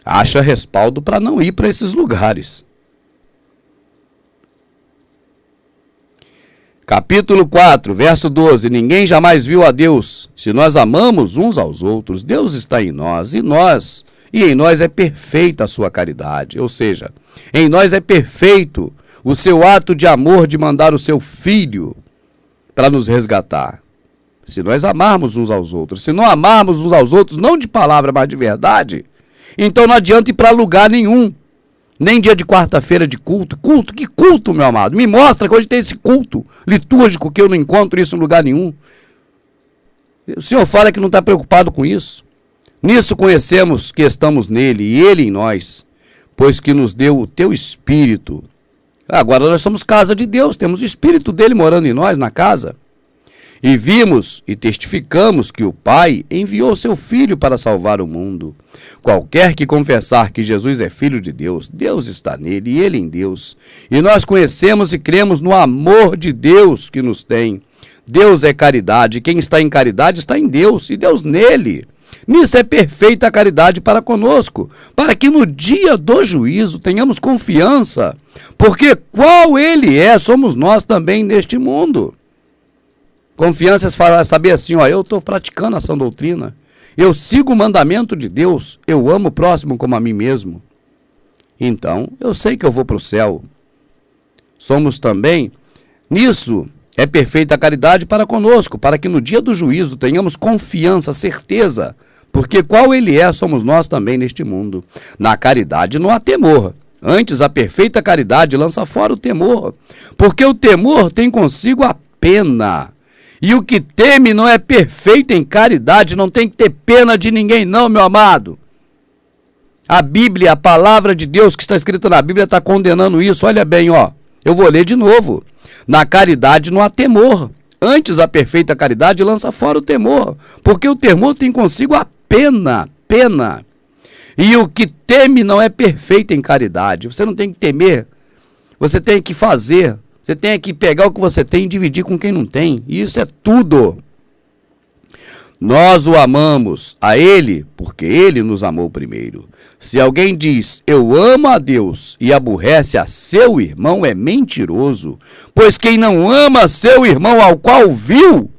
acha respaldo para não ir para esses lugares. Capítulo 4, verso 12. Ninguém jamais viu a Deus. Se nós amamos uns aos outros, Deus está em nós, e em nós é perfeita a sua caridade. Ou seja, em nós é perfeito o seu ato de amor de mandar o seu filho para nos resgatar. Se nós amarmos uns aos outros, se não amarmos uns aos outros, não de palavra, mas de verdade, então não adianta ir para lugar nenhum. Nem dia de quarta-feira de culto. Culto? Que culto, meu amado? Me mostra que hoje tem esse culto litúrgico que eu não encontro isso em lugar nenhum. O Senhor fala que não está preocupado com isso. Nisso conhecemos que estamos nele e ele em nós, pois que nos deu o teu Espírito. Agora nós somos casa de Deus, temos o Espírito dele morando em nós, na casa. E vimos e testificamos que o Pai enviou seu Filho para salvar o mundo. Qualquer que confessar que Jesus é Filho de Deus, Deus está nele e ele em Deus. E nós conhecemos e cremos no amor de Deus que nos tem. Deus é caridade, quem está em caridade está em Deus e Deus nele. Nisso é perfeita a caridade para conosco, para que no dia do juízo tenhamos confiança, porque qual ele é, somos nós também neste mundo. Confiança é saber assim, ó, eu estou praticando essa doutrina, eu sigo o mandamento de Deus, eu amo o próximo como a mim mesmo. Então, eu sei que eu vou para o céu. Somos também, nisso é perfeita a caridade para conosco, para que no dia do juízo tenhamos confiança, certeza, porque qual ele é, somos nós também neste mundo. Na caridade não há temor. Antes, a perfeita caridade lança fora o temor, porque o temor tem consigo a pena. E o que teme não é perfeito em caridade, não tem que ter pena de ninguém não, meu amado. A Bíblia, a palavra de Deus que está escrita na Bíblia está condenando isso. Olha bem, ó, eu vou ler de novo. Na caridade não há temor. Antes, a perfeita caridade lança fora o temor, porque o temor tem consigo a pena. E o que teme não é perfeito em caridade. Você não tem que temer, você tem que fazer. Você tem que pegar o que você tem e dividir com quem não tem. E isso é tudo. Nós o amamos a ele porque ele nos amou primeiro. Se alguém diz, eu amo a Deus e aborrece a seu irmão, é mentiroso. Pois quem não ama seu irmão ao qual viu,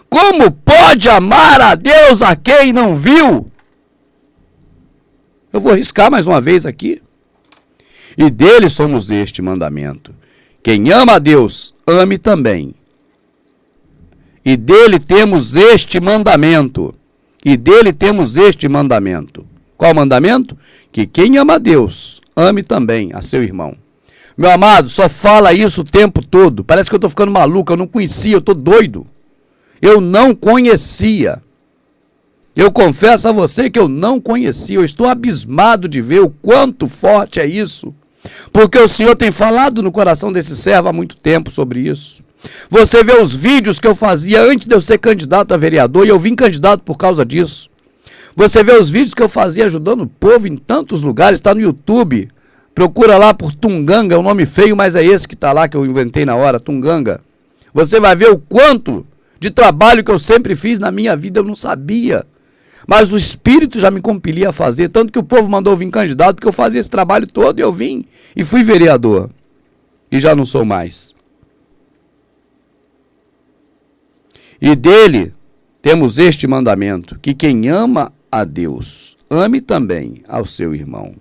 como pode amar a Deus a quem não viu? Eu vou riscar mais uma vez aqui. E dele somos este mandamento. Quem ama a Deus, ame também. E dele temos este mandamento. Qual mandamento? Que quem ama a Deus, ame também a seu irmão. Meu amado, só fala isso o tempo todo. Parece que eu estou ficando maluco, eu não conhecia, eu estou doido. Eu não conhecia. Eu confesso a você que eu não conhecia. Eu estou abismado de ver o quanto forte é isso. Porque o Senhor tem falado no coração desse servo há muito tempo sobre isso. Você vê os vídeos que eu fazia antes de eu ser candidato a vereador, e eu vim candidato por causa disso. Você vê os vídeos que eu fazia ajudando o povo em tantos lugares, está no YouTube. Procura lá por Tunganga, é um nome feio, mas é esse que está lá, que eu inventei na hora, Tunganga. Você vai ver o quanto de trabalho que eu sempre fiz na minha vida, eu não sabia. Mas o Espírito já me compelia a fazer, tanto que o povo mandou vir candidato, porque eu fazia esse trabalho todo e eu vim e fui vereador. E já não sou mais. E dele temos este mandamento, que quem ama a Deus, ame também ao seu irmão.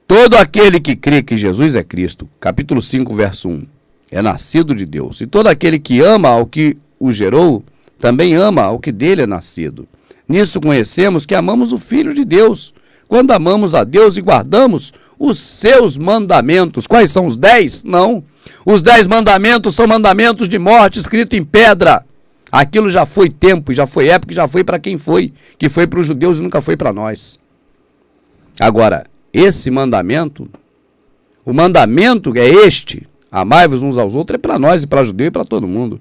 Todo aquele que crê que Jesus é Cristo, capítulo 5, verso 1, é nascido de Deus. E todo aquele que ama ao que o gerou, também ama ao que dele é nascido. Nisso conhecemos que amamos o Filho de Deus, quando amamos a Deus e guardamos os seus mandamentos. Quais são os 10? Não. Os 10 mandamentos são mandamentos de morte, escrito em pedra. Aquilo já foi tempo, já foi época, já foi para quem foi, que foi para os judeus e nunca foi para nós. Agora, esse mandamento, o mandamento é este, amai-vos uns aos outros, é para nós e para judeu e para todo mundo.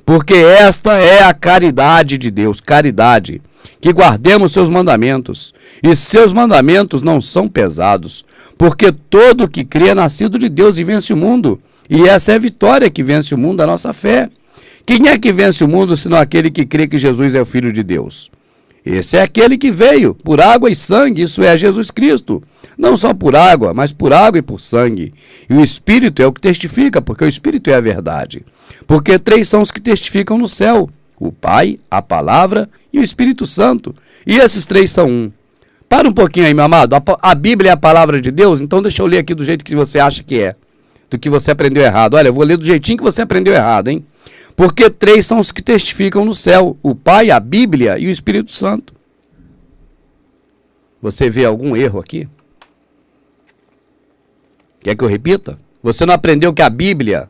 Porque esta é a caridade de Deus, caridade, que guardemos seus mandamentos. E seus mandamentos não são pesados, porque todo que crê é nascido de Deus e vence o mundo. E essa é a vitória que vence o mundo, a nossa fé. Quem é que vence o mundo, senão aquele que crê que Jesus é o Filho de Deus? Esse é aquele que veio por água e sangue, isso é Jesus Cristo. Não só por água, mas por água e por sangue. E o Espírito é o que testifica, porque o Espírito é a verdade. Porque 3 são os que testificam no céu: o Pai, a Palavra e o Espírito Santo. E esses 3 são um. Para um pouquinho aí, meu amado. A Bíblia é a palavra de Deus? Então deixa eu ler aqui do jeito que você acha que é. Do que você aprendeu errado. Olha, eu vou ler do jeitinho que você aprendeu errado, hein? Porque 3 são os que testificam no céu: o Pai, a Bíblia e o Espírito Santo. Você vê algum erro aqui? Quer que eu repita? Você não aprendeu que a Bíblia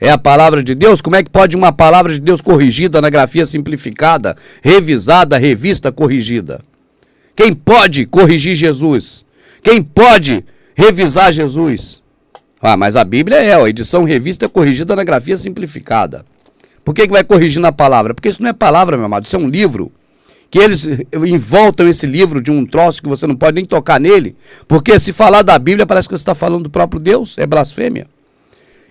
é a palavra de Deus? Como é que pode uma palavra de Deus corrigida na grafia simplificada, revisada, revista, corrigida? Quem pode corrigir Jesus? Quem pode revisar Jesus? Ah, mas a Bíblia é a edição revista corrigida na grafia simplificada. Por que vai corrigir na palavra? Porque isso não é palavra, meu amado, isso é um livro. Que eles envoltam esse livro de um troço que você não pode nem tocar nele. Porque se falar da Bíblia parece que você está falando do próprio Deus, é blasfêmia.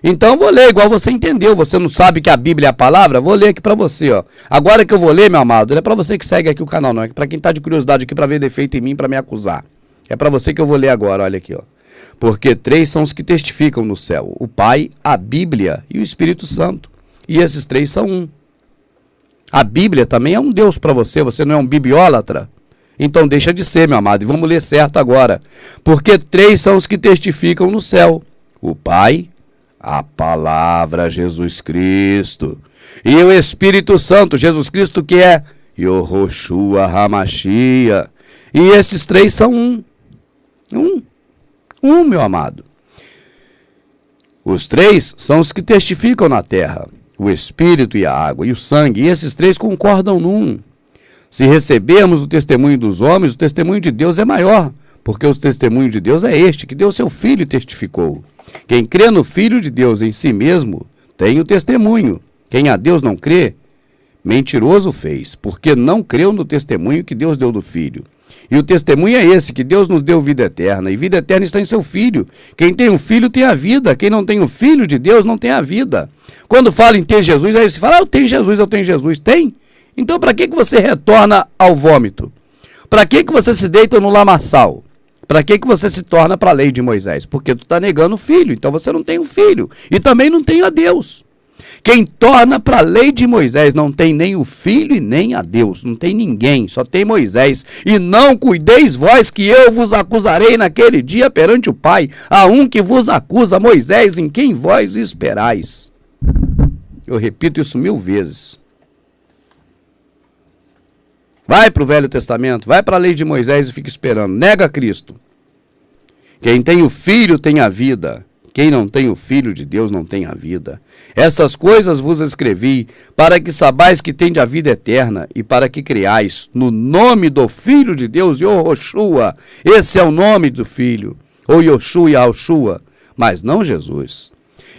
Então eu vou ler igual você entendeu. Você não sabe que a Bíblia é a palavra? Vou ler aqui para você, ó. Agora que eu vou ler, meu amado, não é para você que segue aqui o canal, não. É para quem está de curiosidade aqui para ver defeito em mim, para me acusar. É para você que eu vou ler agora, olha aqui, ó. Porque 3 são os que testificam no céu: o Pai, a Bíblia e o Espírito Santo. E esses 3 são um. A Bíblia também é um Deus para você. Você não é um bibliólatra? Então deixa de ser, meu amado. E vamos ler certo agora. Porque 3 são os que testificam no céu: o Pai, a Palavra, Jesus Cristo, e o Espírito Santo, Jesus Cristo, que é Yohoshua Hamashia. E esses 3 são um. Um, meu amado. Os 3 são os que testificam na terra: o Espírito e a água e o sangue. E esses 3 concordam num. Se recebermos o testemunho dos homens, o testemunho de Deus é maior, porque o testemunho de Deus é este, que deu seu Filho e testificou. Quem crê no Filho de Deus em si mesmo tem o testemunho. Quem a Deus não crê, mentiroso fez, porque não creu no testemunho que Deus deu do Filho. E o testemunho é esse, que Deus nos deu vida eterna, e vida eterna está em seu Filho. Quem tem um Filho tem a vida, quem não tem o Filho de Deus não tem a vida. Quando fala em ter Jesus, aí você fala: eu tenho Jesus, eu tenho Jesus. Tem? Então para que você retorna ao vômito? Para que você se deita no lamaçal? Para que você se torna para a lei de Moisés? Porque tu está negando o Filho, então você não tem o Filho. E também não tem a Deus. Quem torna para a lei de Moisés não tem nem o Filho e nem a Deus. Não tem ninguém, só tem Moisés. E não cuideis vós que eu vos acusarei naquele dia perante o Pai. A um que vos acusa, Moisés, em quem vós esperais. Eu repito isso 1000 vezes. Vai para o Velho Testamento, vai para a lei de Moisés e fica esperando. Nega Cristo. Quem tem o Filho tem a vida. Quem não tem o Filho de Deus não tem a vida. Essas coisas vos escrevi, para que sabais que tende a vida eterna, e para que creais no nome do Filho de Deus, Yohoshua. Esse é o nome do Filho, ou Yoshua e Alshua, mas não Jesus.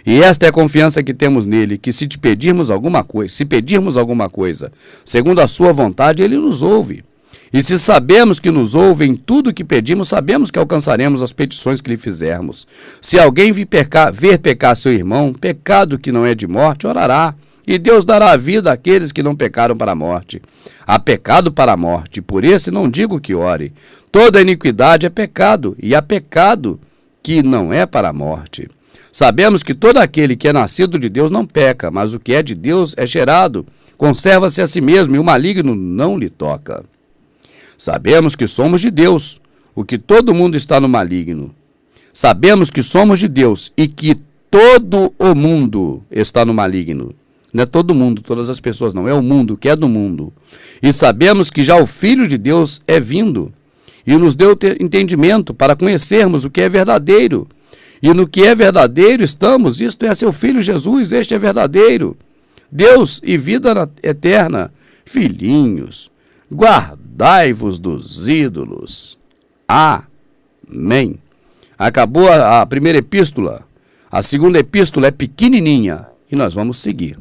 E esta é a confiança que temos nele, que se pedirmos alguma coisa, segundo a sua vontade, ele nos ouve. E se sabemos que nos ouve em tudo que pedimos, sabemos que alcançaremos as petições que lhe fizermos. Se alguém ver pecar seu irmão, pecado que não é de morte, orará, e Deus dará a vida àqueles que não pecaram para a morte. Há pecado para a morte, por esse não digo que ore. Toda iniquidade é pecado, e há pecado que não é para a morte. Sabemos que todo aquele que é nascido de Deus não peca, mas o que é de Deus é gerado, conserva-se a si mesmo, e o maligno não lhe toca. Sabemos que somos de Deus, o que todo mundo está no maligno. Sabemos que somos de Deus e que todo o mundo está no maligno. Não é todo mundo, todas as pessoas não, é o mundo que é do mundo. E sabemos que já o Filho de Deus é vindo e nos deu entendimento para conhecermos o que é verdadeiro. E no que é verdadeiro estamos, isto é seu Filho Jesus, este é verdadeiro. Deus e vida eterna, filhinhos, guardai-vos dos ídolos. Amém. Acabou a primeira epístola. A segunda epístola é pequenininha e nós vamos seguir.